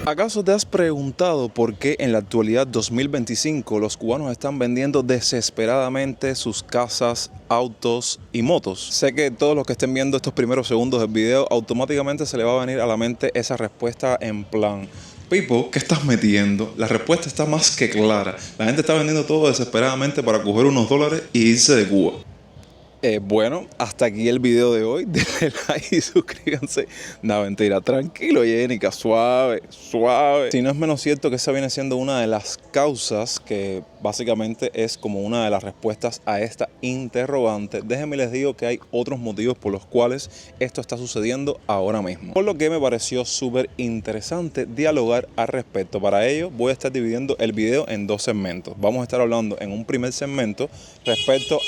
¿Acaso te has preguntado por qué en la actualidad 2025 los cubanos están vendiendo desesperadamente sus casas, autos y motos? Sé que todos los que estén viendo estos primeros segundos del video automáticamente se les va a venir a la mente esa respuesta en plan: Pipo, ¿qué estás metiendo? La respuesta está más que clara. La gente está vendiendo todo desesperadamente para coger unos dólares y irse de Cuba. Bueno, hasta aquí el video de hoy. Denle like y suscríbanse. No, mentira, tranquilo, Jenica, suave, suave. Si no es menos cierto que esa viene siendo una de las causas que básicamente es como una de las respuestas a esta interrogante. Déjenme les digo que hay otros motivos por los cuales esto está sucediendo ahora mismo. Por lo que me pareció súper interesante dialogar al respecto. Para ello voy a estar dividiendo el video en dos segmentos. Vamos a estar hablando en un primer segmento respecto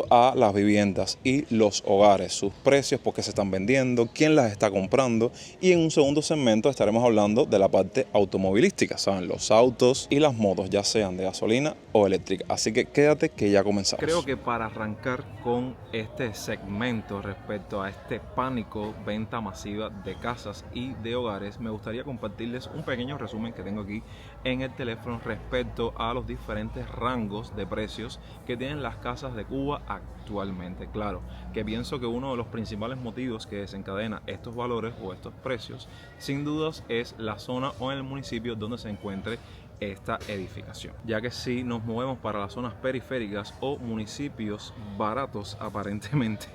a las viviendas y los hogares, sus precios, por qué se están vendiendo, quién las está comprando, y en un segundo segmento estaremos hablando de la parte automovilística, saben, los autos y las motos, ya sean de gasolina o eléctrica. Así que quédate que ya comenzamos. Creo que para arrancar con este segmento respecto a este pánico venta masiva de casas y de hogares, me gustaría compartirles un pequeño resumen que tengo aquí en el teléfono respecto a los diferentes rangos de precios que tienen las casas de Cuba actualmente. Claro, que pienso que uno de los principales motivos que desencadena estos valores o estos precios, sin dudas, es la zona o en el municipio donde se encuentre esta edificación, ya que si nos movemos para las zonas periféricas o municipios baratos aparentemente,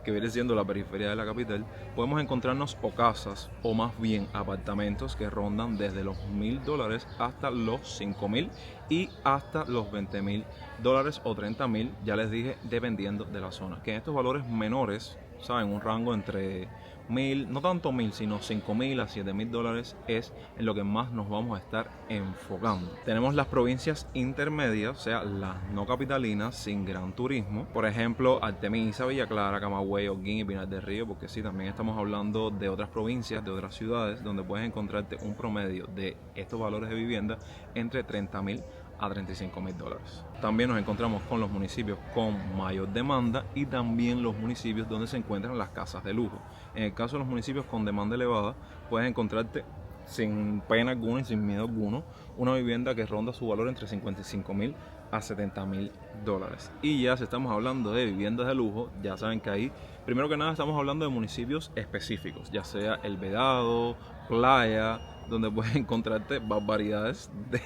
que viene siendo la periferia de la capital, podemos encontrarnos o casas o más bien apartamentos que rondan desde los $1,000 hasta los $5,000 y hasta los $20,000 o $30,000, ya les dije, dependiendo de la zona. Que en estos valores menores, saben, un rango entre 1,000, no tanto 1,000, sino 5,000 a 7,000 dólares es en lo que más nos vamos a estar enfocando. Tenemos las provincias intermedias, o sea, las no capitalinas sin gran turismo, por ejemplo, Artemisa, Villa Clara, Camagüey, Holguín y Pinar del Río, porque sí, también estamos hablando de otras provincias, de otras ciudades, donde puedes encontrarte un promedio de estos valores de vivienda entre 30,000 a 35,000 dólares. También nos encontramos con los municipios con mayor demanda y también los municipios donde se encuentran las casas de lujo. En el caso de los municipios con demanda elevada, puedes encontrarte sin pena alguna y sin miedo alguno una vivienda que ronda su valor entre 55,000 a 70,000 dólares. Y ya si estamos hablando de viviendas de lujo, ya saben que ahí, primero que nada, estamos hablando de municipios específicos, ya sea El Vedado, Playa, donde puedes encontrarte barbaridades de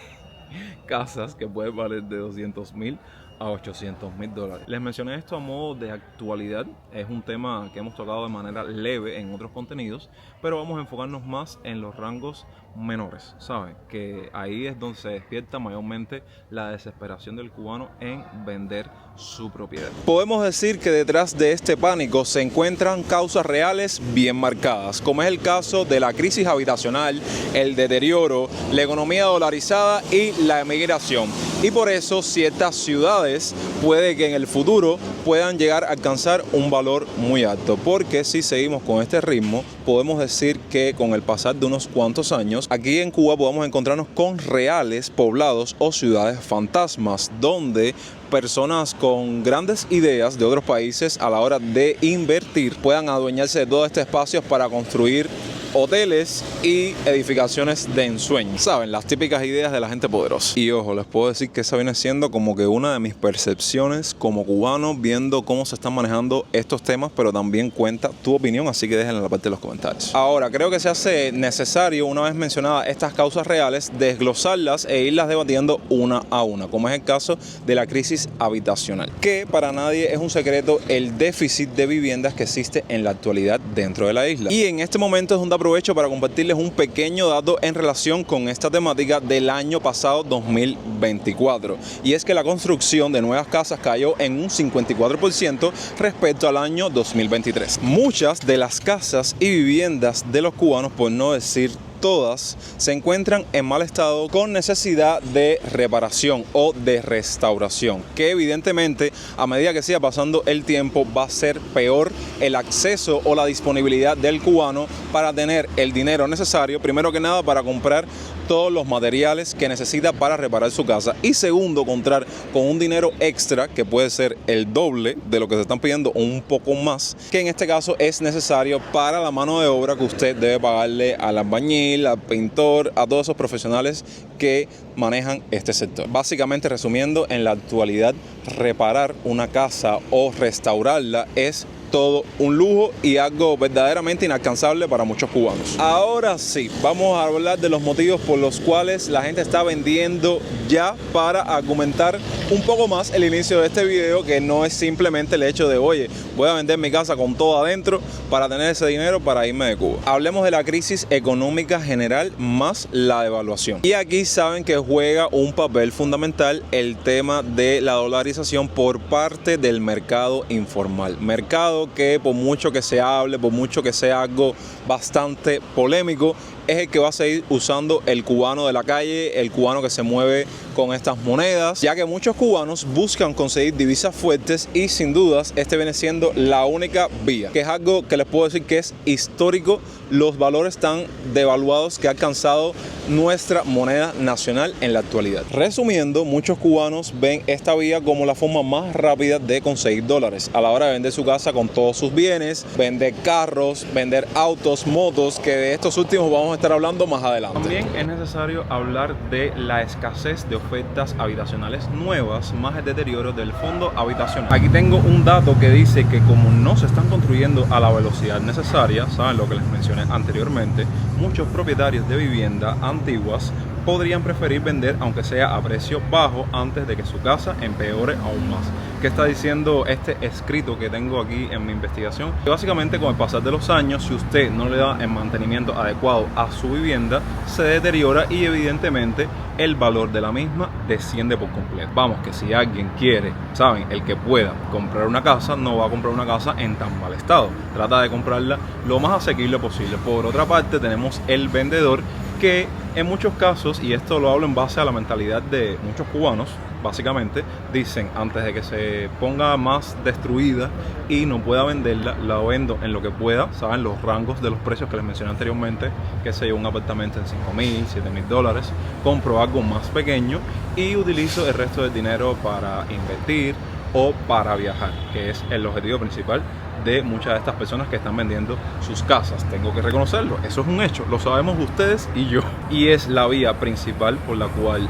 casas que pueden valer de 200,000 a 800,000 dólares. Les mencioné esto a modo de actualidad, es un tema que hemos tocado de manera leve en otros contenidos, pero vamos a enfocarnos más en los rangos menores, ¿saben? Que ahí es donde se despierta mayormente la desesperación del cubano en vender su propiedad. Podemos decir que detrás de este pánico se encuentran causas reales bien marcadas, como es el caso de la crisis habitacional, el deterioro, la economía dolarizada y la emigración. Y por eso ciertas ciudades puede que en el futuro puedan llegar a alcanzar un valor muy alto, porque si seguimos con este ritmo podemos decir que con el pasar de unos cuantos años aquí en Cuba podemos encontrarnos con reales poblados o ciudades fantasmas, donde personas con grandes ideas de otros países a la hora de invertir puedan adueñarse de todo este espacio para construir hoteles y edificaciones de ensueño, saben, las típicas ideas de la gente poderosa. Y ojo, les puedo decir que esa viene siendo como que una de mis percepciones como cubano, viendo cómo se están manejando estos temas, pero también cuenta tu opinión, así que déjenla en la parte de los comentarios. Ahora, creo que se hace necesario, una vez mencionadas estas causas reales, desglosarlas e irlas debatiendo una a una, como es el caso de la crisis habitacional, que para nadie es un secreto el déficit de viviendas que existe en la actualidad dentro de la isla. Y en este momento es donde aprovecho para compartirles un pequeño dato en relación con esta temática del año pasado 2024, y es que la construcción de nuevas casas cayó en un 54% respecto al año 2023. Muchas de las casas y viviendas de los cubanos, por no decir todas se encuentran en mal estado con necesidad de reparación o de restauración, que evidentemente a medida que siga pasando el tiempo va a ser peor el acceso o la disponibilidad del cubano para tener el dinero necesario, primero que nada para comprar todos los materiales que necesita para reparar su casa, y segundo, contar con un dinero extra que puede ser el doble de lo que se están pidiendo o un poco más, que en este caso es necesario para la mano de obra que usted debe pagarle al albañil, al pintor, a todos esos profesionales que manejan este sector. Básicamente, resumiendo, en la actualidad reparar una casa o restaurarla es todo un lujo y algo verdaderamente inalcanzable para muchos cubanos. Ahora sí, vamos a hablar de los motivos por los cuales la gente está vendiendo ya, para argumentar un poco más el inicio de este video, que no es simplemente el hecho de, oye, voy a vender mi casa con todo adentro para tener ese dinero para irme de Cuba. Hablemos de la crisis económica general más la devaluación. Y aquí saben que juega un papel fundamental el tema de la dolarización por parte del mercado informal. Mercado que, por mucho que se hable, por mucho que sea algo bastante polémico, es el que va a seguir usando el cubano de la calle, el cubano que se mueve con estas monedas, ya que muchos cubanos buscan conseguir divisas fuertes y sin dudas este viene siendo la única vía, que es algo que les puedo decir que es histórico, los valores tan devaluados que ha alcanzado nuestra moneda nacional en la actualidad. Resumiendo, muchos cubanos ven esta vía como la forma más rápida de conseguir dólares a la hora de vender su casa con todos sus bienes, vender carros, vender autos, motos, que de estos últimos vamos a estar hablando más adelante. También es necesario hablar de la escasez de ofertas habitacionales nuevas, más el deterioro del fondo habitacional. Aquí tengo un dato que dice que como no se están construyendo a la velocidad necesaria, saben lo que les mencioné anteriormente, muchos propietarios de vivienda antiguas podrían preferir vender aunque sea a precio bajo antes de que su casa empeore aún más. ¿Qué está diciendo este escrito que tengo aquí en mi investigación? Que básicamente con el pasar de los años, si usted no le da el mantenimiento adecuado a su vivienda, se deteriora y evidentemente el valor de la misma desciende por completo. Vamos, que si alguien quiere, saben, el que pueda comprar una casa, no va a comprar una casa en tan mal estado. Trata de comprarla lo más asequible posible. Por otra parte, tenemos el vendedor, que en muchos casos, y esto lo hablo en base a la mentalidad de muchos cubanos, básicamente dicen, antes de que se ponga más destruida y no pueda venderla, la vendo en lo que pueda, saben, los rangos de los precios que les mencioné anteriormente, que sé yo, un apartamento en $5,000, $7,000, compro algo más pequeño y utilizo el resto del dinero para invertir o para viajar, que es el objetivo principal de muchas de estas personas que están vendiendo sus casas. Tengo que reconocerlo, eso es un hecho, lo sabemos ustedes y yo, y es la vía principal por la cual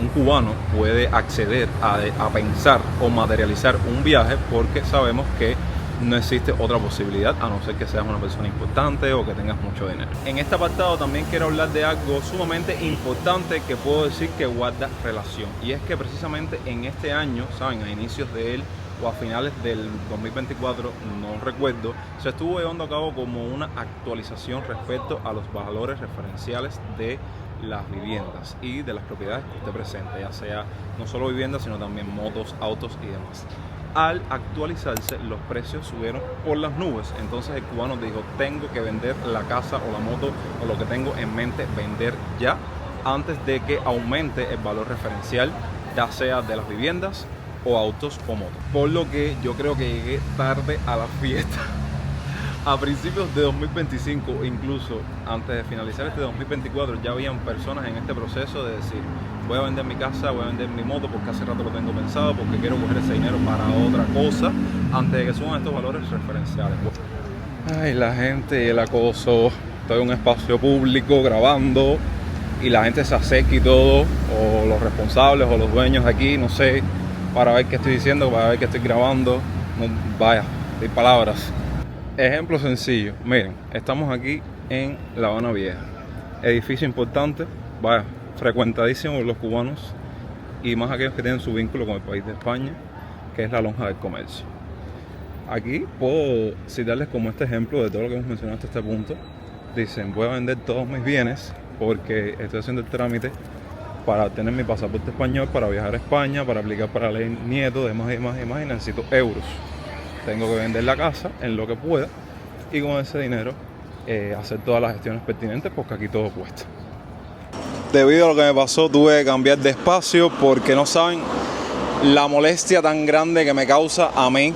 un cubano puede acceder a pensar o materializar un viaje, porque sabemos que no existe otra posibilidad a no ser que seas una persona importante o que tengas mucho dinero. En este apartado también quiero hablar de algo sumamente importante que puedo decir que guarda relación, y es que precisamente en este año, saben, a inicios de él o a finales del 2024, no recuerdo, se estuvo llevando a cabo como una actualización respecto a los valores referenciales de las viviendas y de las propiedades que usted presente, ya sea no solo viviendas, sino también motos, autos y demás. Al actualizarse, los precios subieron por las nubes. Entonces el cubano dijo, tengo que vender la casa o la moto o lo que tengo en mente, vender ya, antes de que aumente el valor referencial, ya sea de las viviendas o autos o motos. Por lo que yo creo que llegué tarde a la fiesta. A principios de 2025, incluso antes de finalizar este 2024, ya habían personas en este proceso de decir, voy a vender mi casa, voy a vender mi moto porque hace rato lo tengo pensado, porque quiero coger ese dinero para otra cosa, antes de que suban estos valores referenciales. Ay, la gente y el acoso. Estoy en un espacio público grabando y la gente se acerca y todo, o los responsables o los dueños de aquí, no sé, para ver qué estoy diciendo, para ver qué estoy grabando. No, vaya, hay palabras. Ejemplo sencillo, miren, estamos aquí en La Habana Vieja, edificio importante, vaya, frecuentadísimo por los cubanos y más aquellos que tienen su vínculo con el país de España, que es la Lonja del Comercio. Aquí puedo citarles como este ejemplo de todo lo que hemos mencionado hasta este punto. Dicen, voy a vender todos mis bienes porque estoy haciendo el trámite para obtener mi pasaporte español, para viajar a España, para aplicar para la ley Nieto, demás, y necesito euros. Tengo que vender la casa en lo que pueda y con ese dinero hacer todas las gestiones pertinentes porque aquí todo cuesta. Debido a lo que me pasó, tuve que cambiar de espacio porque no saben la molestia tan grande que me causa a mí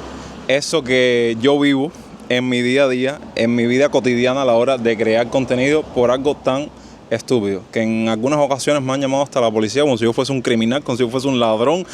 eso que yo vivo en mi día a día, en mi vida cotidiana a la hora de crear contenido por algo tan estúpido, que en algunas ocasiones me han llamado hasta la policía como si yo fuese un criminal, como si yo fuese un ladrón.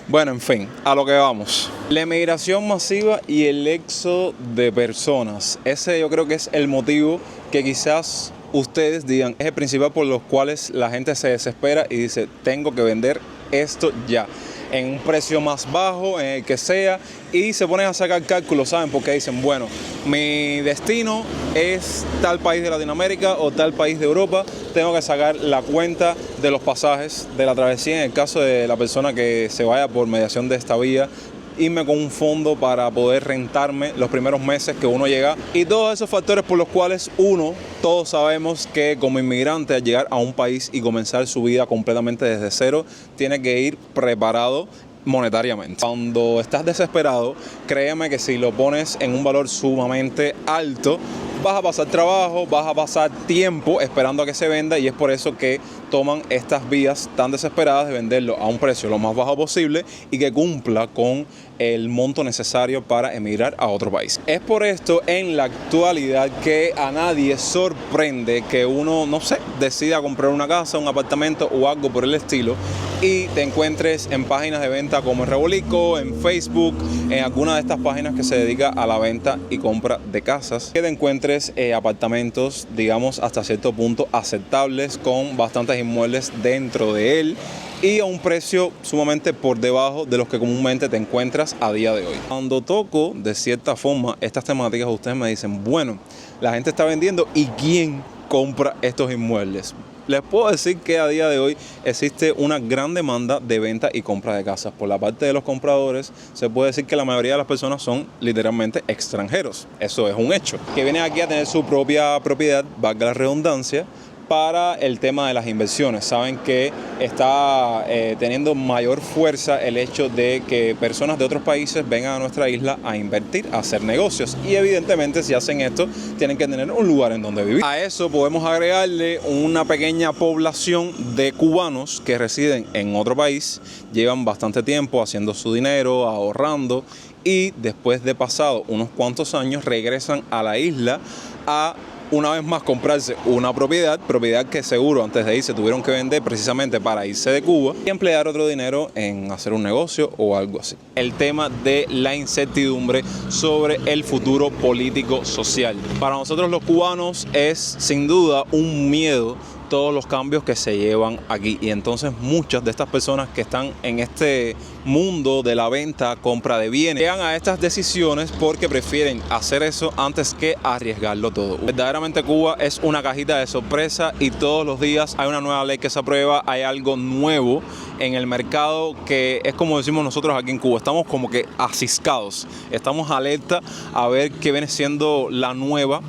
Bueno, en fin, a lo que vamos. La emigración masiva y el éxodo de personas. Ese yo creo que es el motivo que quizás ustedes digan, es el principal por los cuales la gente se desespera y dice, tengo que vender esto ya, en un precio más bajo, en el que sea, y se ponen a sacar cálculos, ¿saben? Porque dicen, bueno, mi destino es tal país de Latinoamérica o tal país de Europa, tengo que sacar la cuenta de los pasajes, de la travesía, en el caso de la persona que se vaya por mediación de esta vía, irme con un fondo para poder rentarme los primeros meses que uno llega, y todos esos factores por los cuales todos sabemos que como inmigrante al llegar a un país y comenzar su vida completamente desde cero, tiene que ir preparado monetariamente. Cuando estás desesperado, créeme que si lo pones en un valor sumamente alto, vas a pasar trabajo, vas a pasar tiempo esperando a que se venda, y es por eso que toman estas vías tan desesperadas de venderlo a un precio lo más bajo posible y que cumpla con el monto necesario para emigrar a otro país. Es por esto en la actualidad que a nadie sorprende que uno, no sé, decida comprar una casa, un apartamento o algo por el estilo y te encuentres en páginas de venta como en Rebolico, en Facebook, en alguna de estas páginas que se dedica a la venta y compra de casas, que te encuentres apartamentos, digamos, hasta cierto punto aceptables, con bastantes inmuebles dentro de él y a un precio sumamente por debajo de los que comúnmente te encuentras a día de hoy. Cuando toco de cierta forma estas temáticas, ustedes me dicen, bueno, la gente está vendiendo, ¿y quién compra estos inmuebles? Les puedo decir que a día de hoy existe una gran demanda de venta y compra de casas. Por la parte de los compradores, se puede decir que la mayoría de las personas son literalmente extranjeros. Eso es un hecho. Que vienen aquí a tener su propia propiedad, valga la redundancia, para el tema de las inversiones. Saben que está teniendo mayor fuerza el hecho de que personas de otros países vengan a nuestra isla a invertir, a hacer negocios, y evidentemente si hacen esto tienen que tener un lugar en donde vivir. A eso podemos agregarle una pequeña población de cubanos que residen en otro país, llevan bastante tiempo haciendo su dinero, ahorrando, y después de pasado unos cuantos años regresan a la isla a una vez más comprarse una propiedad que seguro antes de irse tuvieron que vender precisamente para irse de Cuba y emplear otro dinero en hacer un negocio o algo así. El tema de la incertidumbre sobre el futuro político social. Para nosotros los cubanos es sin duda un miedo todos los cambios que se llevan aquí, y entonces muchas de estas personas que están en este mundo de la venta, compra de bienes, llegan a estas decisiones porque prefieren hacer eso antes que arriesgarlo todo. Verdaderamente Cuba es una cajita de sorpresa y todos los días hay una nueva ley que se aprueba, hay algo nuevo en el mercado que es como decimos nosotros aquí en Cuba, estamos como que aciscados, estamos alerta a ver qué viene siendo la nueva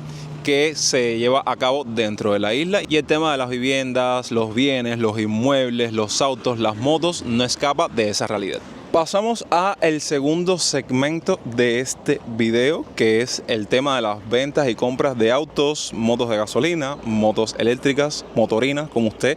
que se lleva a cabo dentro de la isla, y el tema de las viviendas, los bienes, los inmuebles, los autos, las motos no escapa de esa realidad. Pasamos a el segundo segmento de este video, que es el tema de las ventas y compras de autos, motos de gasolina, motos eléctricas, motorinas, como usted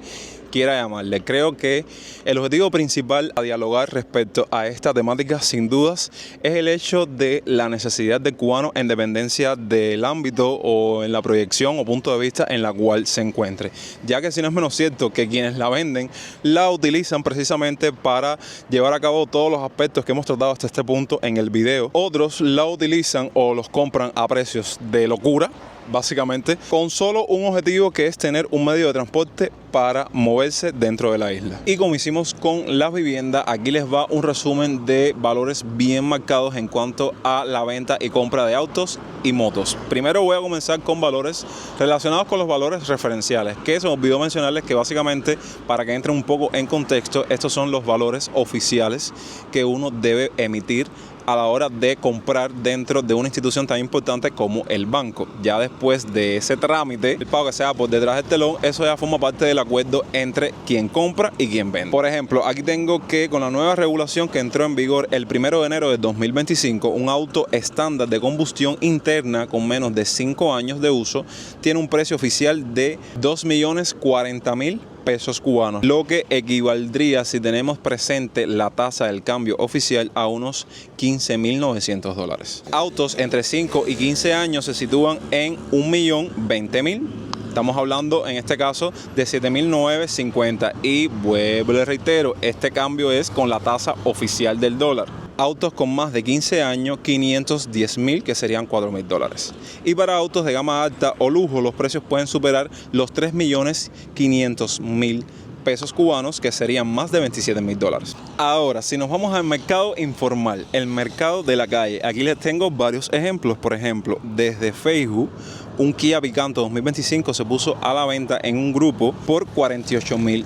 quiera llamarle. Creo que el objetivo principal a dialogar respecto a esta temática, sin dudas, es el hecho de la necesidad del cubano en dependencia del ámbito o en la proyección o punto de vista en la cual se encuentre, ya que si no es menos cierto que quienes la venden la utilizan precisamente para llevar a cabo todos los aspectos que hemos tratado hasta este punto en el video. Otros la utilizan o los compran a precios de locura, básicamente, con solo un objetivo, que es tener un medio de transporte para moverse dentro de la isla. Y como hicimos con las viviendas, aquí les va un resumen de valores bien marcados en cuanto a la venta y compra de autos y motos. Primero voy a comenzar con valores relacionados con los valores referenciales, que se me olvidó mencionarles que básicamente, para que entren un poco en contexto, estos son los valores oficiales que uno debe emitir a la hora de comprar dentro de una institución tan importante como el banco. Ya después de ese trámite, el pago que sea por detrás del telón, eso ya forma parte del acuerdo entre quien compra y quien vende. Por ejemplo, aquí tengo que con la nueva regulación que entró en vigor el 1 de enero de 2025, un auto estándar de combustión interna con menos de 5 años de uso tiene un precio oficial de 2.040.000 pesos cubanos, lo que equivaldría, si tenemos presente la tasa del cambio oficial, a unos $15.900. Autos entre 5 y 15 años se sitúan en 1.020.000. Estamos hablando en este caso de 7.950 y vuelvo, les reitero, este cambio es con la tasa oficial del dólar. Autos con más de 15 años, 510.000, que serían $4.000. Y para autos de gama alta o lujo, los precios pueden superar los 3.500.000 pesos cubanos, que serían más de $27.000. Ahora, si nos vamos al mercado informal, el mercado de la calle, aquí les tengo varios ejemplos. Por ejemplo, desde Facebook, un Kia Picanto 2025 se puso a la venta en un grupo por $48.000.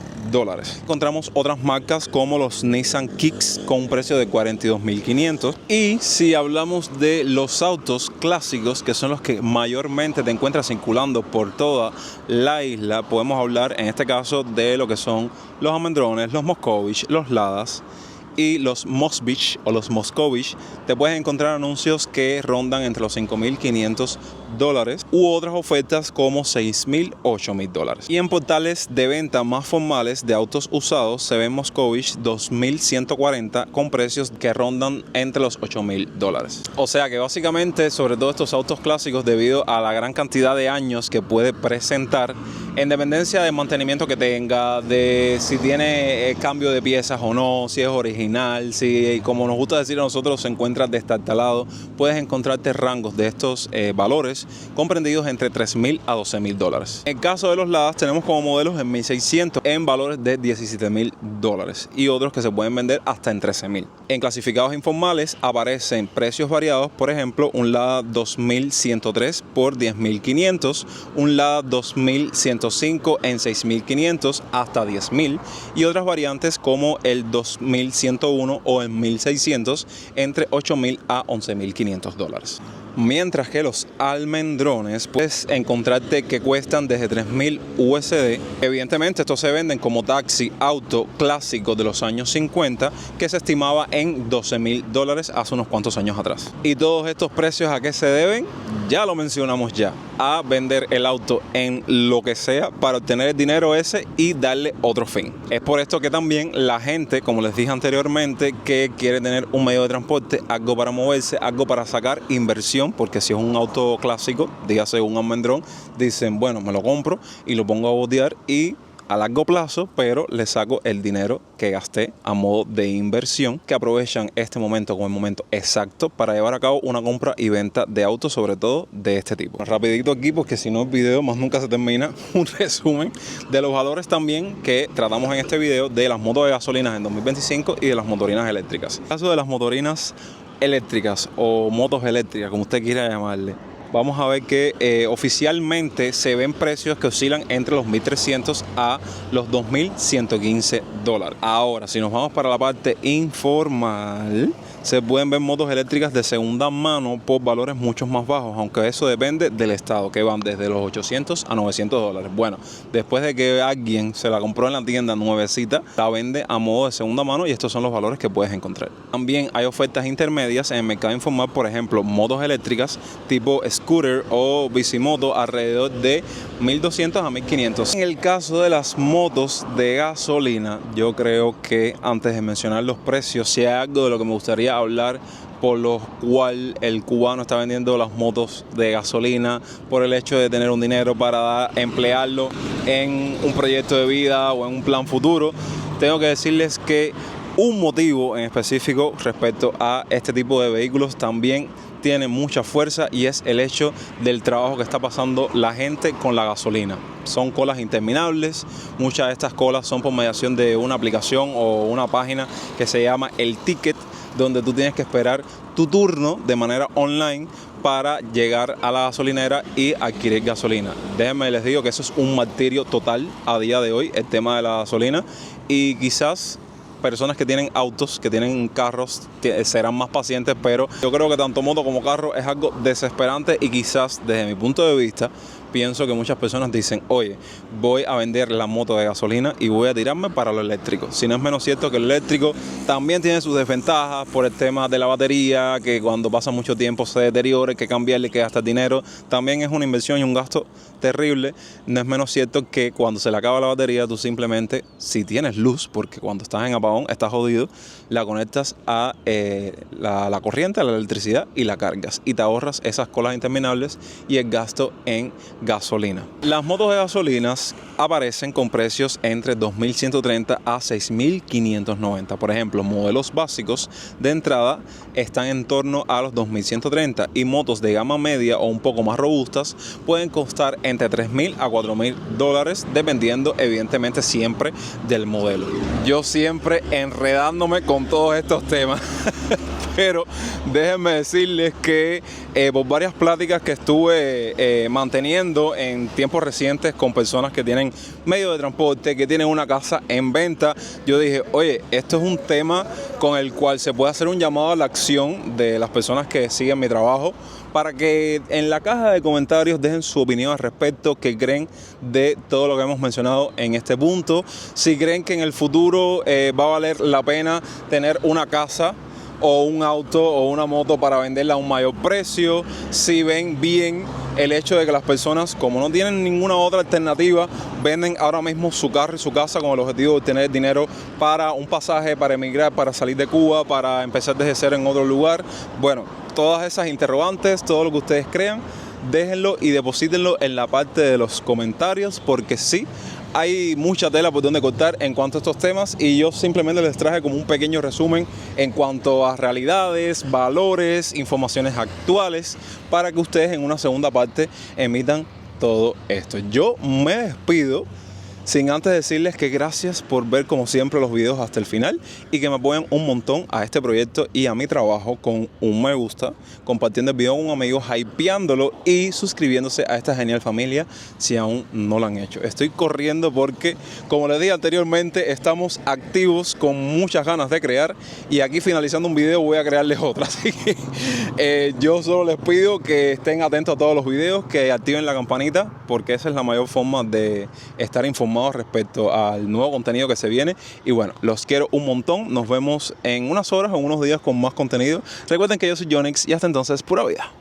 Encontramos otras marcas como los Nissan Kicks con un precio de $42.500. Y si hablamos de los autos clásicos, que son los que mayormente te encuentras circulando por toda la isla, podemos hablar en este caso de lo que son los Almendrones, los Moscovich, los Ladas y los Moskvich o los Moscovich. Te puedes encontrar anuncios que rondan entre los $5.500 u otras ofertas como $6.000, $8.000. Y en portales de venta más formales de autos usados se ven Moscovich 2.140 con precios que rondan entre los $8.000. O sea que básicamente, sobre todo estos autos clásicos, debido a la gran cantidad de años que puede presentar, en dependencia del mantenimiento que tenga, de si tiene cambio de piezas o no, si es original, si, como nos gusta decir a nosotros, se encuentra destartalado, puedes encontrarte rangos de estos valores comprendidos entre $3.000 a $12.000. En el caso de los Ladas, tenemos como modelos en 1.600 en valores de $17.000 y otros que se pueden vender hasta en $13.000. En clasificados informales aparecen precios variados, por ejemplo, un Lada 2103 por $10.500, un Lada 2105 en $6.500 hasta $10.000 y otras variantes como el 2101 o el 1600 entre $8.000 a $11.500. Mientras que los almendrones puedes encontrarte que cuestan desde 3.000 USD. Evidentemente estos se venden como taxi auto clásico de los años 50 que se estimaba en $12.000 hace unos cuantos años atrás. Y todos estos precios, ¿a qué se deben? Ya lo mencionamos ya, a vender el auto en lo que sea para obtener el dinero ese y darle otro fin. Es por esto que también la gente, como les dije anteriormente, que quiere tener un medio de transporte, algo para moverse, algo para sacar inversión, porque si es un auto clásico, dígase un almendrón, dicen, bueno, me lo compro y lo pongo a botear y a largo plazo, pero le saco el dinero que gasté a modo de inversión, que aprovechan este momento como el momento exacto para llevar a cabo una compra y venta de autos, sobre todo de este tipo. Rapidito aquí, porque si no el video más nunca se termina, un resumen de los valores también que tratamos en este video de las motos de gasolina en 2025 y de las motorinas eléctricas. En el caso de las motorinas eléctricas o motos eléctricas, como usted quiera llamarle, vamos a ver que oficialmente se ven precios que oscilan entre los $1.300 a los $2.115. Ahora, si nos vamos para la parte informal, se pueden ver motos eléctricas de segunda mano por valores mucho más bajos, aunque eso depende del estado, que van desde los $800 a $900. Bueno, después de que alguien se la compró en la tienda nuevecita, la vende a modo de segunda mano y estos son los valores que puedes encontrar. También hay ofertas intermedias en el mercado informal, por ejemplo, motos eléctricas tipo scooter o bicimoto alrededor de $1.200 a $1.500. En el caso de las motos de gasolina, yo creo que antes de mencionar los precios, si hay algo de lo que me gustaría hablar por lo cual el cubano está vendiendo las motos de gasolina, por el hecho de tener un dinero para emplearlo en un proyecto de vida o en un plan futuro, tengo que decirles que un motivo en específico respecto a este tipo de vehículos también tiene mucha fuerza y es el hecho del trabajo que está pasando la gente con la gasolina. Son colas interminables, muchas de estas colas son por mediación de una aplicación o una página que se llama El Ticket, donde tú tienes que esperar tu turno de manera online para llegar a la gasolinera y adquirir gasolina. Déjenme les digo que eso es un martirio total a día de hoy, el tema de la gasolina, y quizás personas que tienen autos, que tienen carros, serán más pacientes, pero yo creo que tanto moto como carro es algo desesperante y quizás desde mi punto de vista pienso que muchas personas dicen, oye, voy a vender la moto de gasolina y voy a tirarme para lo eléctrico. Si no es menos cierto que el eléctrico también tiene sus desventajas por el tema de la batería, que cuando pasa mucho tiempo se deteriora, hay que cambiarle, que gasta dinero. También es una inversión y un gasto terrible. No es menos cierto que cuando se le acaba la batería, tú simplemente, si tienes luz, porque cuando estás en apagón estás jodido, la conectas a la corriente, a la electricidad y la cargas. Y te ahorras esas colas interminables y el gasto en gasolina. Las motos de gasolinas aparecen con precios entre 2.130 a 6.590. Por ejemplo, modelos básicos de entrada están en torno a los 2.130 y motos de gama media o un poco más robustas pueden costar entre 3.000 a 4.000 dólares, dependiendo evidentemente siempre del modelo. Yo siempre enredándome con todos estos temas. Pero déjenme decirles que por varias pláticas que estuve manteniendo en tiempos recientes con personas que tienen medio de transporte, que tienen una casa en venta, yo dije, oye, esto es un tema con el cual se puede hacer un llamado a la acción de las personas que siguen mi trabajo, para que en la caja de comentarios dejen su opinión al respecto, qué creen de todo lo que hemos mencionado en este punto, si creen que en el futuro va a valer la pena tener una casa o un auto o una moto para venderla a un mayor precio, si ven bien el hecho de que las personas, como no tienen ninguna otra alternativa, venden ahora mismo su carro y su casa con el objetivo de obtener dinero para un pasaje, para emigrar, para salir de Cuba, para empezar desde cero en otro lugar. Bueno, todas esas interrogantes, todo lo que ustedes crean, déjenlo y deposítenlo en la parte de los comentarios, porque sí, hay mucha tela por donde cortar en cuanto a estos temas y yo simplemente les traje como un pequeño resumen en cuanto a realidades, valores, informaciones actuales, para que ustedes en una segunda parte emitan todo esto. Yo me despido sin antes decirles que gracias por ver como siempre los videos hasta el final y que me apoyan un montón a este proyecto y a mi trabajo con un me gusta, compartiendo el video con un amigo, hypeándolo y suscribiéndose a esta genial familia si aún no lo han hecho. Estoy corriendo porque, como les dije anteriormente, estamos activos con muchas ganas de crear y aquí finalizando un video voy a crearles otra. Así que yo solo les pido que estén atentos a todos los videos, que activen la campanita porque esa es la mayor forma de estar informados respecto al nuevo contenido que se viene. Y bueno, los quiero un montón. Nos vemos en unas horas o unos días con más contenido. Recuerden que yo soy Yonix y hasta entonces, pura vida.